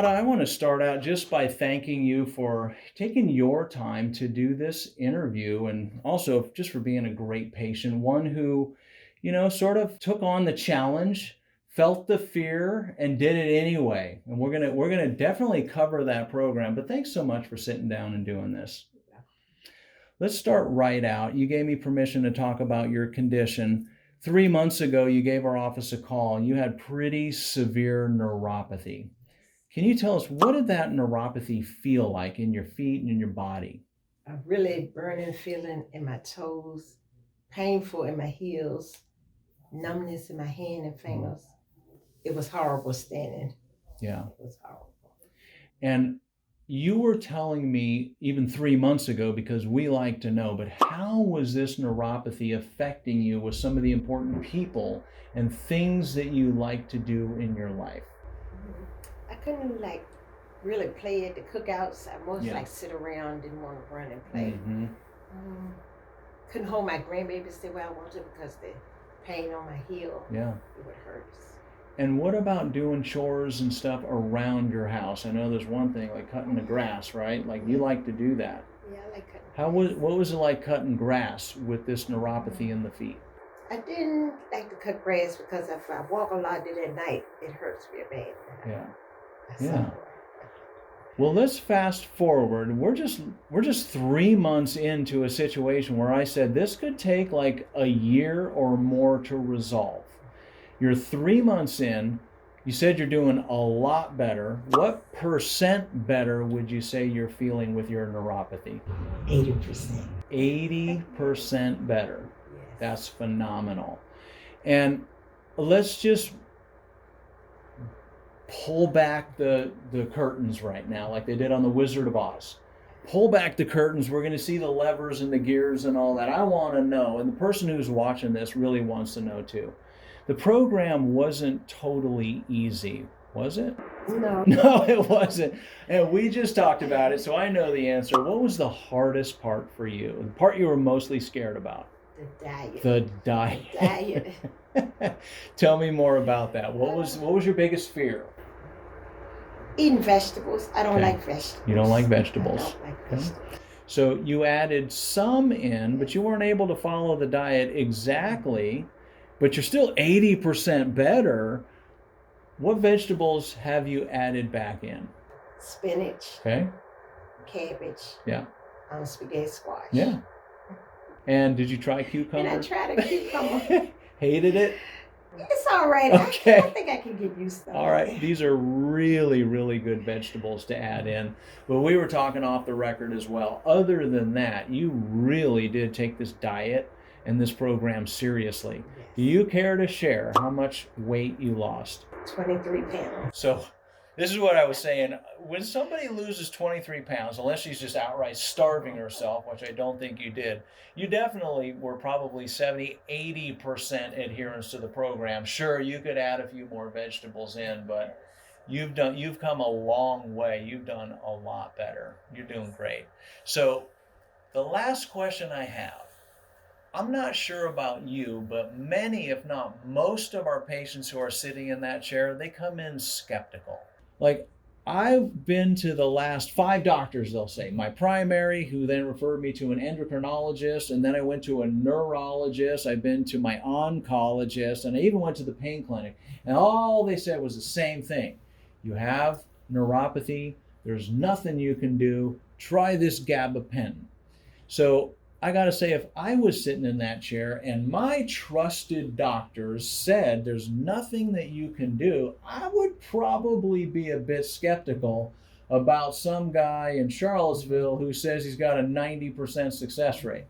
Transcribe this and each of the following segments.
Nata, I want to start out just by thanking you for taking your time to do this interview and also just for being a great patient, one who, sort of took on the challenge, felt the fear and did it anyway. And we're going to definitely cover that program, but thanks so much for sitting down and doing this. Let's start right out. You gave me permission to talk about your condition. 3 months ago, you gave our office a call and you had pretty severe neuropathy. Can you tell us, what did that neuropathy feel like in your feet and in your body? A really burning feeling in my toes, painful in my heels, numbness in my hand and fingers. It was horrible standing. Yeah. It was horrible. And you were telling me even 3 months ago, because we like to know, but how was this neuropathy affecting you with some of the important people and things that you like to do in your life? I couldn't really play at the cookouts. I mostly sit around, didn't want to run and play. Mm-hmm. Couldn't hold my grandbabies the way I wanted because the pain on my heel. Yeah. It would hurt. And what about doing chores and stuff around your house? I know there's one thing like cutting the grass, right? Like you like to do that. Yeah, I like cutting grass. What was it like cutting grass with this neuropathy in the feet? I didn't like to cut grass because if I walk a lot at night, it hurts real bad. Yeah. Yeah. Well, let's fast forward. We're just 3 months into a situation where I said this could take like a year or more to resolve. You're 3 months in. You said you're doing a lot better. What percent better would you say you're feeling with your neuropathy? 80%. 80% better. Yes. That's phenomenal. And let's just pull back the curtains right now, like they did on the Wizard of Oz. Pull back the curtains. We're going to see the levers and the gears and all that. I want to know, and the person who's watching this really wants to know too. The program wasn't totally easy, was it? No. No, it wasn't. And we just talked about it, so I know the answer. What was the hardest part for you? The part you were mostly scared about? The diet. The diet. The diet. Tell me more about that. What was your biggest fear? Eating vegetables. I don't like vegetables. You don't like vegetables. I don't like vegetables. So you added some in, but you weren't able to follow the diet exactly, but you're still 80% better. What vegetables have you added back in? Spinach. Okay. Cabbage. Yeah. Spaghetti squash. Yeah. And did you try cucumber? And I tried a cucumber. Hated it? It's all right. Okay. I think I can get used to it. All right. These are really, really good vegetables to add in. But we were talking off the record as well. Other than that, you really did take this diet and this program seriously. Yes. Do you care to share how much weight you lost? 23 pounds. So this is what I was saying. When somebody loses 23 pounds, unless she's just outright starving herself, which I don't think you did, you definitely were probably 70, 80% adherence to the program. Sure, you could add a few more vegetables in, but you've come a long way. You've done a lot better. You're doing great. So the last question I have, I'm not sure about you, but many, if not most of our patients who are sitting in that chair, they come in skeptical. Like, I've been to the last 5 doctors, they'll say. My primary, who then referred me to an endocrinologist, and then I went to a neurologist. I've been to my oncologist, and I even went to the pain clinic. And all they said was the same thing. You have neuropathy. There's nothing you can do. Try this gabapentin. So I got to say, if I was sitting in that chair and my trusted doctors said there's nothing that you can do, I would probably be a bit skeptical about some guy in Charlottesville who says he's got a 90% success rate.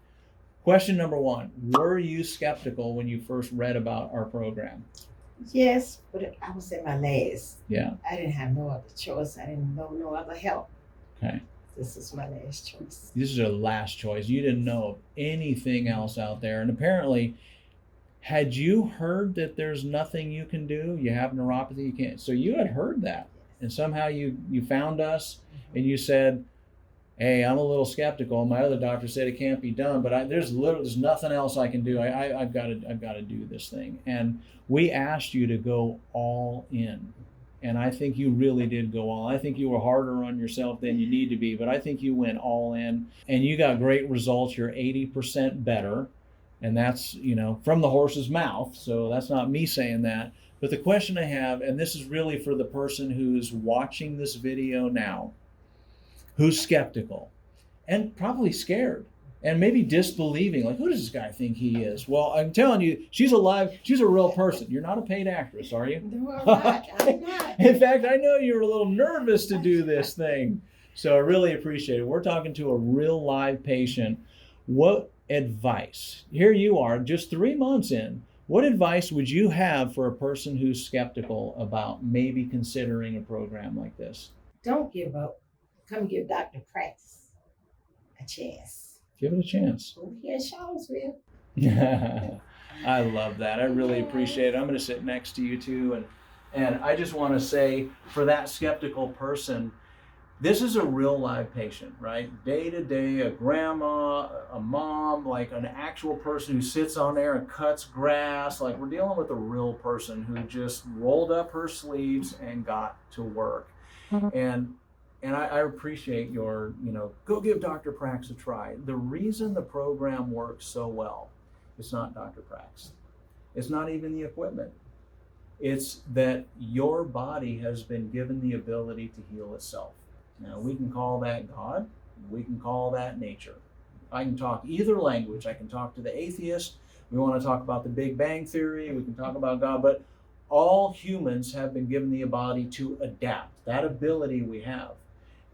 Question number 1, were you skeptical when you first read about our program? Yes, but I was at my last. Yeah. I didn't have no other choice. I didn't know no other help. Okay. This is my last choice. This is your last choice. You didn't know of anything else out there. And apparently, had you heard that there's nothing you can do? You have neuropathy, you can't. So you had heard that. And somehow you found us and you said, hey, I'm a little skeptical. My other doctor said it can't be done, but there's nothing else I can do. I've got to do this thing. And we asked you to go all in. And I think you really did go all. I think you were harder on yourself than you need to be, but I think you went all in and you got great results. You're 80% better. And that's, from the horse's mouth. So that's not me saying that. But the question I have, and this is really for the person who's watching this video now, who's skeptical and probably scared and maybe disbelieving, like, who does this guy think he is? Well, I'm telling you, she's alive. She's a real person. You're not a paid actress, are you? No, I'm not. I'm not. In fact, I know you were a little nervous to do this thing. So I really appreciate it. We're talking to a real live patient. What advice, here you are, just 3 months in, what advice would you have for a person who's skeptical about maybe considering a program like this? Don't give up. Come give Dr. Prax a chance. Give it a chance. We're here in Charlottesville. I love that. I really appreciate it. I'm going to sit next to you too. And I just want to say, for that skeptical person, this is a real live patient, right? Day to day, a grandma, a mom, like an actual person who sits on there and cuts grass. Like, we're dealing with a real person who just rolled up her sleeves and got to work. And I appreciate your, go give Dr. Prax a try. The reason the program works so well, it's not Dr. Prax. It's not even the equipment. It's that your body has been given the ability to heal itself. Now, we can call that God. We can call that nature. I can talk either language. I can talk to the atheist. We want to talk about the Big Bang Theory. We can talk about God. But all humans have been given the ability to adapt. That ability we have.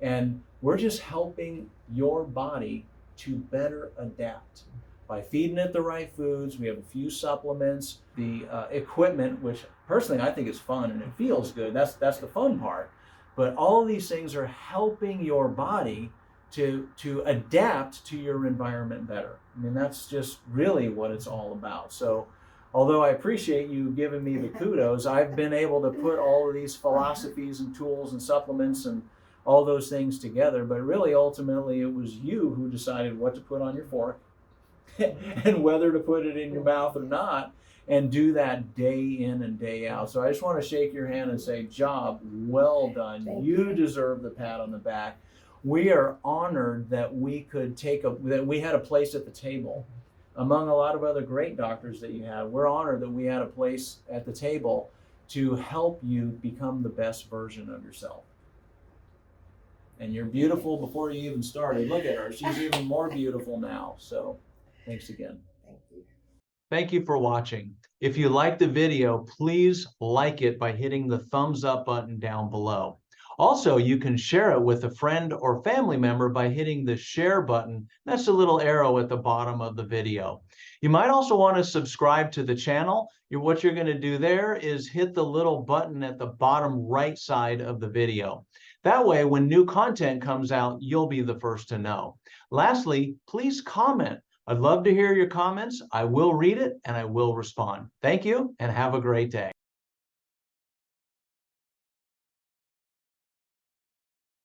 And we're just helping your body to better adapt by feeding it the right foods. We have a few supplements, the equipment, which personally I think is fun and it feels good. That's the fun part. But all of these things are helping your body to adapt to your environment better. I mean, that's just really what it's all about. So although I appreciate you giving me the kudos, I've been able to put all of these philosophies and tools and supplements and all those things together. But really, ultimately, it was you who decided what to put on your fork and whether to put it in your mouth or not, and do that day in and day out. So I just want to shake your hand and say, job well done. You deserve the pat on the back. We are honored that we could that we had a place at the table among a lot of other great doctors that you have. We're honored that we had a place at the table to help you become the best version of yourself. And you're beautiful before you even started. Look at her. She's even more beautiful now. So thanks again. Thank you. Thank you for watching. If you liked the video, please like it by hitting the thumbs up button down below. Also, you can share it with a friend or family member by hitting the share button. That's the little arrow at the bottom of the video. You might also want to subscribe to the channel. What you're going to do there is hit the little button at the bottom right side of the video. That way, when new content comes out, you'll be the first to know. Lastly, please comment. I'd love to hear your comments. I will read it and I will respond. Thank you and have a great day.